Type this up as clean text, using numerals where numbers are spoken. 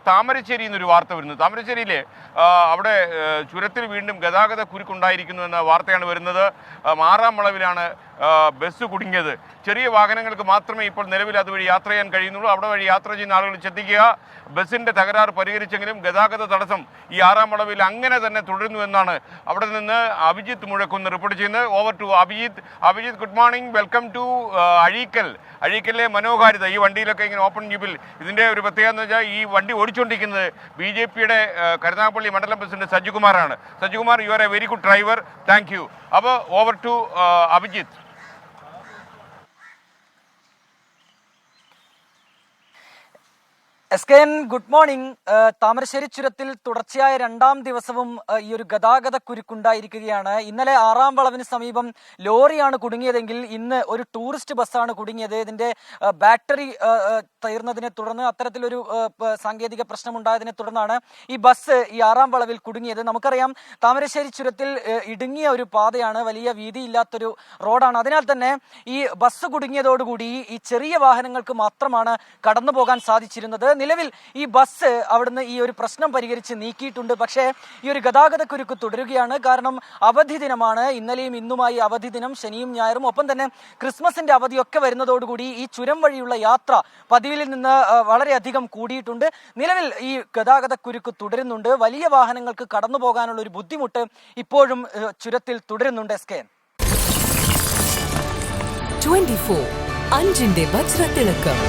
താമരശ്ശേരി എന്നൊരു വാർത്ത വരുന്നത്. താമരശ്ശേരിയിൽ അവിടെ ചുരത്തിൽ വീണ്ടും ഗതാഗത കുരുക്കുണ്ടായിരിക്കുന്നു എന്ന വാർത്തയാണ് വരുന്നത്. 6-ാം വളവിലാണ് ബസ് കുടുങ്ങിയത്. ചെറിയ വാഹനങ്ങൾക്ക് മാത്രമേ ഇപ്പോൾ നിലവിൽ അതുവഴി യാത്ര ചെയ്യാൻ കഴിയുന്നുള്ളൂ. അവിടെ വഴി യാത്ര ചെയ്യുന്ന ആളുകൾ ശ്രദ്ധിക്കുക. ബസ്സിൻ്റെ തകരാറ് പരിഹരിച്ചെങ്കിലും ഗതാഗത തടസ്സം ഈ 6-ാം വളവിൽ അങ്ങനെ തന്നെ തുടരുന്നു എന്നാണ് അവിടെ നിന്ന് അഭിജിത്ത് മുഴക്കുന്ന് റിപ്പോർട്ട് ചെയ്യുന്നത്. Over to Abhijith. Abhijith, good morning, welcome to Azhikkal. അഴീക്കലിലെ മനോഹാരിത. ഈ വണ്ടിയിലൊക്കെ ഇങ്ങനെ ഓപ്പൺ ജീപ്പിൽ ഇതിൻ്റെ ഒരു പ്രത്യേകത എന്ന് വെച്ചാൽ ഈ വണ്ടി ഓടിച്ചുകൊണ്ടിരിക്കുന്നത് BJPയുടെ കരുനാഗപ്പള്ളി മണ്ഡലം പ്രസിഡന്റ് സജികുമാറാണ്. Sajikumar, you are a very good driver, thank you. അപ്പോൾ over to Abhijith. SKN, good morning. Thamarassery ചുരത്തിൽ തുടർച്ചയായ 2-ാം ദിവസവും ഈ ഒരു ഗതാഗത കുരുക്കുണ്ടായിരിക്കുകയാണ്. ഇന്നലെ 6-ാം വളവിന് സമീപം ലോറിയാണ് കുടുങ്ങിയതെങ്കിൽ ഇന്ന് ഒരു ടൂറിസ്റ്റ് ബസ്സാണ് കുടുങ്ങിയത്. ഇതിന്റെ ബാറ്ററി തീർന്നതിനെ തുടർന്ന് അത്തരത്തിലൊരു സാങ്കേതിക പ്രശ്നമുണ്ടായതിനെ തുടർന്നാണ് ഈ ബസ് ഈ 6-ാം വളവിൽ കുടുങ്ങിയത്. നമുക്കറിയാം, താമരശ്ശേരി ചുരത്തിൽ ഇടുങ്ങിയ ഒരു പാതയാണ്, വലിയ വീതിയില്ലാത്തൊരു റോഡാണ്. അതിനാൽ തന്നെ ഈ ബസ് കുടുങ്ങിയതോടുകൂടി ഈ ചെറിയ വാഹനങ്ങൾക്ക് മാത്രമാണ് കടന്നു പോകാൻ സാധിച്ചിരുന്നത്. നിലവിൽ ഈ ബസ് അവിടുന്ന് ഈ ഒരു പ്രശ്നം പരിഹരിച്ച് നീക്കിയിട്ടുണ്ട്. പക്ഷേ ഈ ഒരു ഗതാഗത കുരുക്ക് തുടരുകയാണ്. കാരണം അവധി ദിനമാണ്. ഇന്നലെയും ഇന്നുമായി അവധി ദിനം, ശനിയും ഞായറും, ഒപ്പം തന്നെ ക്രിസ്മസിന്റെ അവധിയൊക്കെ വരുന്നതോടുകൂടി ഈ ചുരം വഴിയുള്ള യാത്ര പതിവിൽ നിന്ന് വളരെയധികം കൂടിയിട്ടുണ്ട്. നിലവിൽ ഈ ഗതാഗത കുരുക്ക് തുടരുന്നുണ്ട്. വലിയ വാഹനങ്ങൾക്ക് കടന്നു പോകാനുള്ള ഒരു ബുദ്ധിമുട്ട് ഇപ്പോഴും ചുരത്തിൽ തുടരുന്നുണ്ട്. SKN 24 അഞ്ചിന്റെ വജ്രത്തിളക്കം.